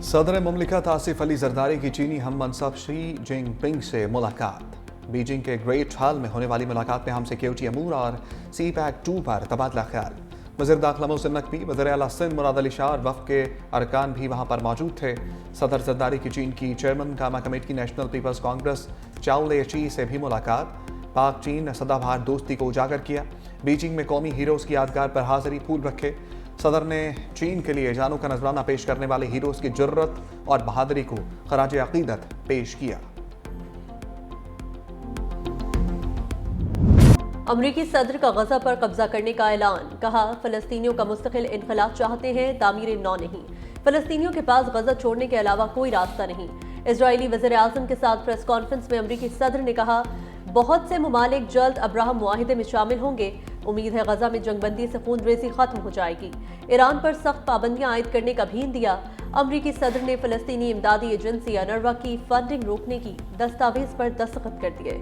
सदर मुमलिकत आसिफ अली जरदारी की चीनी हम मनसब शी जिनपिंग से मुलाकात। बीजिंग के ग्रेट हॉल में होने वाली मुलाकात में हम सिक्योरिटी अमूर और सी पैक 2 पर तबादला ख्याल। वज़ीर दाखिला मोहसिन नकवी, वज़ीर आला सिंध मुराद अली शाह और वफ़द के अरकान भी वहाँ पर मौजूद थे। सदर जरदारी की चीन की चेयरमैन कामा कमेटी की नेशनल पीपल्स कांग्रेस चाओ लेची से भी मुलाकात। पाक चीन सदाबहार दोस्ती को उजागर किया। बीजिंग में कौमी हीरोज़ की यादगार पर हाजिरी फूल रखे। सदर ने चीन के लिए जानों का नजराना पेश करने वाले हीरोज़ की जुर्रत और बहादुरी को खराज अकीदत पेश किया। अमरीकी सदर का गजा पर कब्जा करने का ऐलान। कहा, फलस्तीनियों का मुस्तकिल इनकलाब चाहते हैं, तामीर नौ नहीं। फलस्तीनियों के पास गजा छोड़ने के अलावा कोई रास्ता नहीं। इजरायली वज़ीर आज़म के साथ प्रेस कॉन्फ्रेंस में अमरीकी सदर ने कहा, बहुत से ममालिक जल्द अब्राहम मुआहिदे में शामिल होंगे। उम्मीद है गजा में जंगबंदी से खूनरेज़ी खत्म हो जाएगी। ईरान पर सख्त पाबंदियां आयद करने का भीन दिया। अमरीकी सदर ने फलस्तीनी इमदादी एजेंसी अनरवा की फंडिंग रोकने की दस्तावेज पर दस्तखत कर दिए।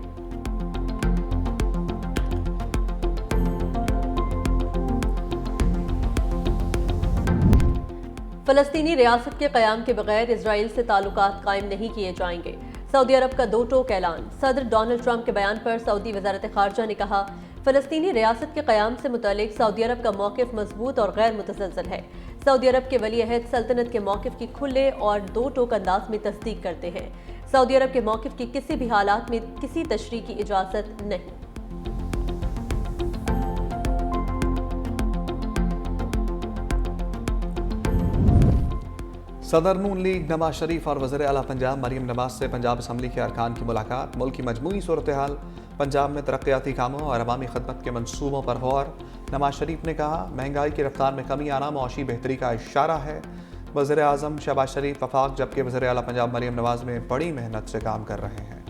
फलस्तीनी रियासत के क़याम के बगैर इसराइल से ताल्लुकात कायम नहीं किए जाएंगे। सऊदी अरब का दो टोक ऐलान। सदर डोनाल्ड ट्रंप के बयान पर सऊदी वज़ारत ख़ारजा ने कहा, फलस्तीनी रियासत के क़याम से मुतालिक सऊदी अरब का मौक़िफ़ मजबूत और गैर मुतज़लज़ल है। सऊदी अरब के वली अहद सल्तनत के मौक़िफ़ की खुले और दो टोक अंदाज में तस्दीक करते हैं। सऊदी अरब के मौक़िफ़ की किसी भी हालात में किसी तशरीह की इजाज़त नहीं। सदर नून लीग नवाज शरीफ और वज़ीर आला पंजाब मरीम नवाज से पंजाब असम्बली के अरकान की मुलाकात। मुल्क की मजमूई सूरत हाल, पंजाब में तरक्याती कामों और अवामी खदमत के मनसूबों पर गौर। नवाज शरीफ ने कहा, महंगाई की रफ्तार में कमी आना मौशी बेहतरी का इशारा है। वज़ीर आज़म शहबाज शरीफ वफाक, जबकि वज़ीर आला पंजाब मरीम नवाज में बड़ी मेहनत से काम कर रहे हैं।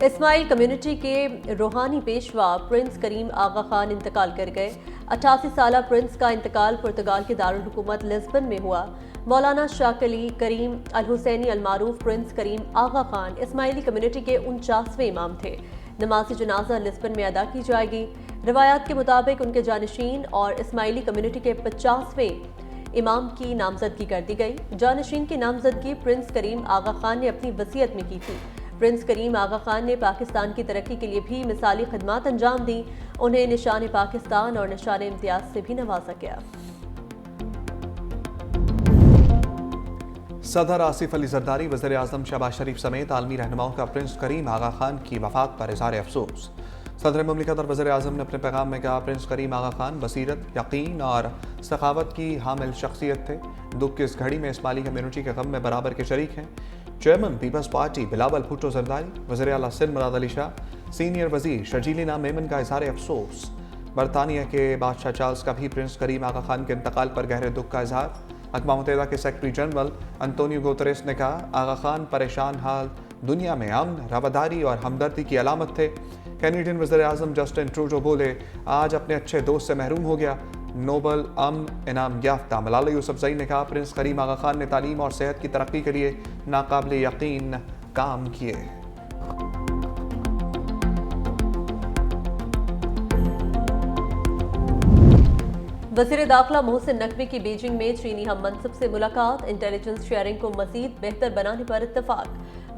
इस्माइल कम्युनिटी के रूहानी पेशवा प्रिंस करीम आगा खान इंतकाल कर गए। 88 साला प्रिंस का इंतकाल पुर्तगाल के दारुल हुकूमत लिस्बन में हुआ। मौलाना शाकली करीम अल हुसैनी अल मारूफ प्रिंस करीम आगा खान इस्माइली कम्युनिटी के 49वें इमाम थे। नमाज जनाजा लिस्बन में अदा की जाएगी। रवायात के मुताबिक उनके जानशीन और इस्माइली कम्युनिटी के 50वें इमाम की नामजदगी कर दी गई। जानशीन की नामजदगी प्रिंस करीम आगा खान ने अपनी वसीयत में की थी। प्रिंस करीम आगा खान ने पाकिस्तान की तरक्की के लिए भी मिसाली खदमात अंजाम दी। उन्हें निशान पाकिस्तान और निशान इम्तियाज से भी नवाजा गया। सदर आसिफ अली जरदारी, वज़ीर आज़म शहबाज शरीफ समेत आलमी रहनुमाओं का प्रिंस करीम आगा खान की वफात पर इज़हार अफसोस। सदर मुमलिकत और वज़ीर आज़म ने अपने पैगाम में कहा, प्रिंस करीम आगा खान बसीरत, यकीन और सखावत की हामिल शख्सियत थे। दुख की इस घड़ी में इस्माइली कम्युनिटी के गम में बराबर के शरीक हैं। चेयरमैन पीपल्स पार्टी बिलावल भुट्टो जरदारी, वज़ीर आला सिंध मुराद अली शाह, सीनियर वज़ीर शर्जीली नाम मेमन का इज़हार अफसोस। बरतानिया के बादशाह चार्ल्स का भी प्रिंस करीम आगा खान के इंतकाल पर गहरे दुख का इजहार। अक़वाम मुत्तहिदा के सेक्रेटरी जनरल अंतोनियो गुतेरेस ने कहा, आगा खान परेशान हाल दुनिया में अमन, रवादारी और हमदर्दी की अलामत थे। कैनेडियन वज़ीर आज़म जस्टिन ट्रूडो बोले, आज अपने अच्छे दोस्त से महरूम हो गया। नोबल अमन इनाम याफ्ता मलाला यूसुफजई ने कहा, प्रिंस करीम आगा खान ने तालीम और सेहत की तरक्की के लिए नाकाबिल यकीन काम किए। वज़ीर दाखिला मोहसिन नकवी की बीजिंग में चीनी हम मनसब से मुलाकात। इंटेलिजेंस शेयरिंग को मजीद बेहतर बनाने पर इत्तफाक।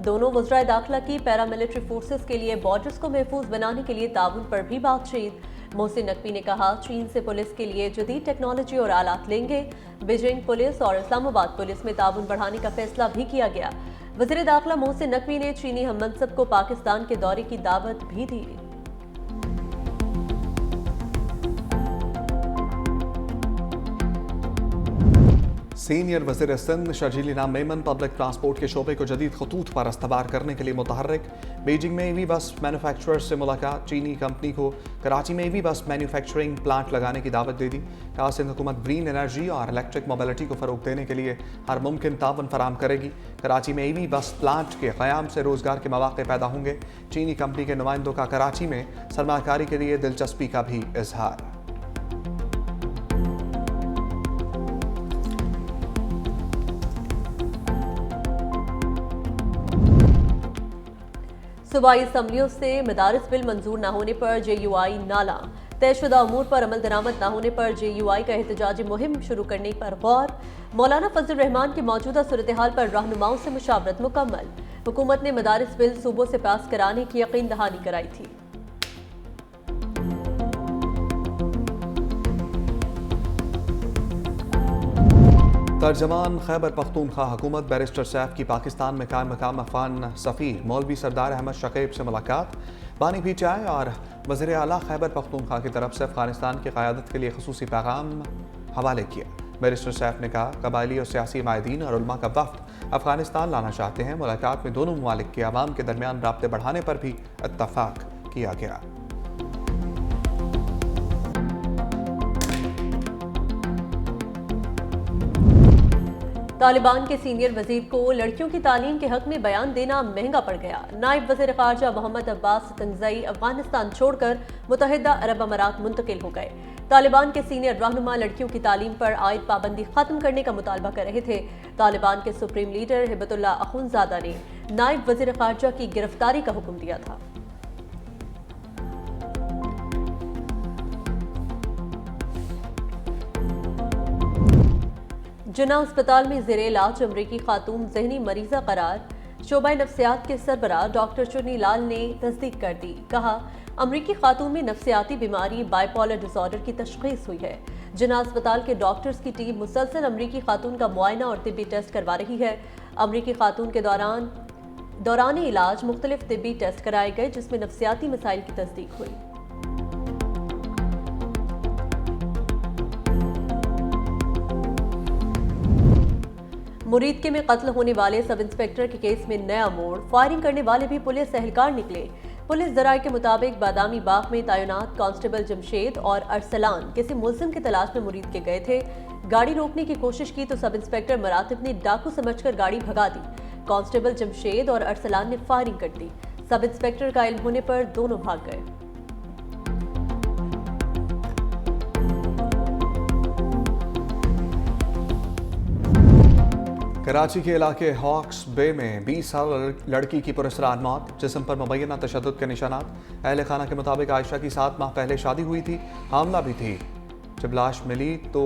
दोनों वज़राए दाखिला की पैरामिलिट्री फोर्सेस के लिए बॉर्डर्स को महफूज बनाने के लिए ताउन पर भी बातचीत। मोहसिन नकवी ने कहा, चीन से पुलिस के लिए जदीद टेक्नोलॉजी और आलात लेंगे। बीजिंग पुलिस और इस्लामाबाद पुलिस में ताउन बढ़ाने का फैसला भी किया गया। वज़ीर दाखिला मोहसिन नकवी ने चीनी हम मनसब को पाकिस्तान के दौरे की दावत भी दी। सीनियर वज़ीर सिंध शर्जीली नाम मेमन पब्लिक ट्रांसपोर्ट के शोबे को जदीद खतूत पर अस्तबार करने के लिए मुतहर्रिक। बीजिंग में ईवी बस मैन्युफैक्चरर्स से मुलाकात। चीनी कंपनी को कराची में ईवी बस मैन्युफैक्चरिंग प्लांट लगाने की दावत दे दी। कहा, सिंध हुकूमत ग्रीन एनर्जी और इलेक्ट्रिक मोबिलिटी को फ़रोग देने के लिए हर मुमकिन तावन फराम करेगी। कराची में ईवी बस प्लांट के क़याम से रोज़गार के मौक़े पैदा होंगे। चीनी कंपनी के नुमाइंदों का कराची में सरमाकारी के लिए दिलचस्पी का भी इजहार। सूबाई असम्बलियों से मदारिस बिल मंजूर न होने पर JUI नाला, तयशुदा अमूर पर अमल दरामद न होने पर JUI का एहतजाजी मुहिम शुरू करने पर गौर। मौलाना फजल रहमान की मौजूदा सूरत हाल पर रहनुमाओं से मुशावरत मुकम्मल। हुकूमत ने मदारिस बिल सूबों से पास कराने की यकीन दहानी कराई थी। तर्जमान खैबर पख्तूनख्वा हुकूमत बैरिस्टर सैफ की पाकिस्तान में कायम मकाम अफगान सफ़ीर मौलवी सरदार अहमद शकीब से मुलाकात, पानी भी चाय और वज़ीर आला खैबर पख्तूनख्वा की तरफ से अफगानिस्तान की क़यादत के लिए ख़ुसूसी पैगाम हवाले किया। बैरिस्टर सैफ ने कहा, कबायली और सियासी माहिदीन और उलमा का वफ़द अफगानिस्तान लाना चाहते हैं। मुलाकात में दोनों ममालिक के अवाम के दरमियान राब्ते बढ़ाने पर भी इत्तफ़ाक़ किया गया। तालिबान के सीनियर वजीर को लड़कियों की तालीम के हक में बयान देना महंगा पड़ गया। नायब वज़ीर ख़ारजा मोहम्मद अब्बास तंगज़ई अफगानिस्तान छोड़कर मुत्तहिदा अरब अमारात मुंतकिल हो गए। तालिबान के सीनियर रहनुमा लड़कियों की तालीम पर आयद पाबंदी खत्म करने का मुतालबा कर रहे थे। तालिबान के सुप्रीम लीडर हिबतुल्लाह अखुंज़ादा ने नायब वज़ीर ख़ारजा की गिरफ्तारी का हुक्म दिया था। जिन्ना अस्पताल में ज़ेरे इलाज अमरीकी खातून जहनी मरीजा करार, शोबा नफ्सियात के सरबराह डॉक्टर चुन्नी लाल ने तस्दीक कर दी। कहा, अमरीकी खातून में नफ्सियाती बीमारी बाइपोलर डिसऑर्डर की तशख़ीस हुई है। जिन्ना अस्पताल के डॉक्टर्स की टीम मुसलसल अमरीकी खातून का मुआयना और तिब्बी टेस्ट करवा रही है। अमरीकी खातून के दौरान इलाज मुख्तलिफ तिब्बी टेस्ट कराए गए, जिसमें नफ्सियाती मसाइल की तस्दीक हुई। मुरीदके में कत्ल होने वाले सब इंस्पेक्टर के केस में नया मोड़, फायरिंग करने वाले भी पुलिस एहलकार निकले। पुलिस जराये के मुताबिक बादामी बाग में तैनात कांस्टेबल जमशेद और अरसलान किसी मुल्जिम की तलाश में मुरीद के गए थे। गाड़ी रोकने की कोशिश की तो सब इंस्पेक्टर मरातिब ने डाकू समझकर गाड़ी भगा दी। कांस्टेबल जमशेद और अरसलान ने फायरिंग कर दी। सब इंस्पेक्टर का इल्म होने पर दोनों भाग गए। कराची के इलाके हॉक्स बे में 20 साल लड़की की पुरस्कार मौत, जिस्म पर मुबैना तशद्दुद के निशानात। अहल खाना के मुताबिक आयशा की 7 माह पहले शादी हुई थी, हामला भी थी। जब लाश मिली तो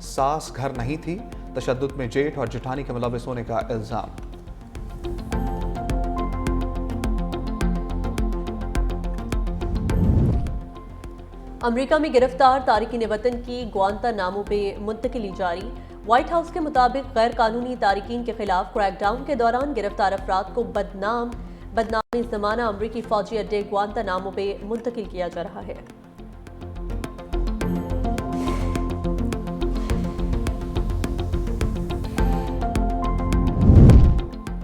सास घर नहीं थी। तशद्दुद में जेठ और जेठानी के मुलविस होने का इल्ज़ाम। अमेरिका में गिरफ्तार तारिकीन वतन की ग्वांतानामो पे मुंतकिली जारी। व्हाइट हाउस के मुताबिक गैर कानूनी तारिकीन के खिलाफ क्रैकडाउन के दौरान गिरफ्तार अफराद को बदनामी ज़माना अमरीकी फौजी अड्डे ग्वांतानामो पे मुंतकिल किया जा रहा है।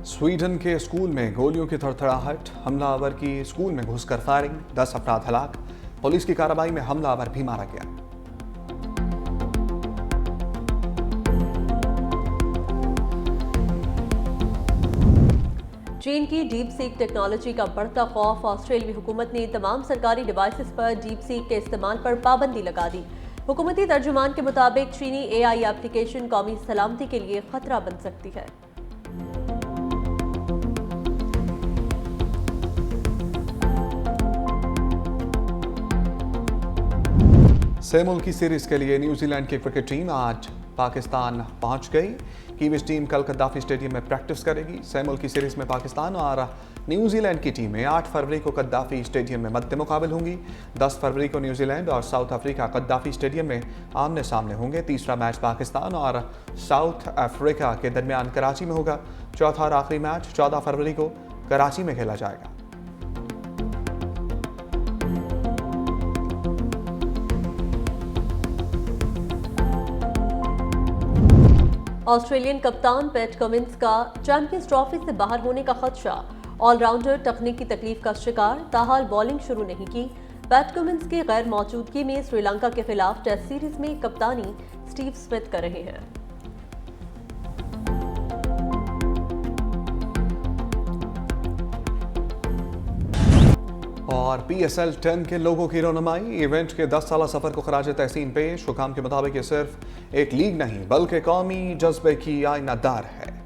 स्वीडन के स्कूल में गोलियों की थड़थड़ाहट, हमलावर की स्कूल में घुसकर फायरिंग, 10 अफराद हलाक। पुलिस की कार्रवाई में हमलावर भी मारा गया। चीन की डीप सीक टेक्नोलॉजी का बढ़ता खौफ। ऑस्ट्रेलियाई हुकूमत ने तमाम सरकारी डिवाइसेस पर डीप सीक के इस्तेमाल पर पाबंदी लगा दी। हुकूमती तर्जुमान के मुताबिक चीनी AI एप्लीकेशन कौमी सलामती के लिए खतरा बन सकती है। छह मुल्की सीरीज के लिए न्यूजीलैंड की क्रिकेट टीम आज पाकिस्तान पहुंच गई। कीवीज टीम कल कद्दाफी स्टेडियम में प्रैक्टिस करेगी। छह मुल्की सीरीज में पाकिस्तान और न्यूजीलैंड की टीमें 8 फरवरी को कद्दाफी स्टेडियम में मद्दे मुकाबिल होंगी। 10 फरवरी को न्यूजीलैंड और साउथ अफ्रीका कद्दाफी स्टेडियम में आमने सामने होंगे। तीसरा मैच पाकिस्तान और साउथ अफ्रीका के दरमियान कराची में होगा। चौथा और आखिरी मैच 14 फरवरी को कराची में खेला जाएगा। ऑस्ट्रेलियन कप्तान पैट कमिंस का चैंपियंस ट्रॉफी से बाहर होने का खदशा। ऑलराउंडर तकनीकी तकलीफ का शिकार, ताहाल बॉलिंग शुरू नहीं की। पैट कमिंस की गैर मौजूदगी में श्रीलंका के खिलाफ टेस्ट सीरीज में कप्तानी स्टीव स्मिथ कर रहे हैं। और PSL 10 के लोगों की रहनुमाई, इवेंट के 10 साला सफर को खराज तहसीन पेश। हुकाम के मुताबिक ये सिर्फ एक लीग नहीं बल्कि कौमी जज्बे की आईनादार है।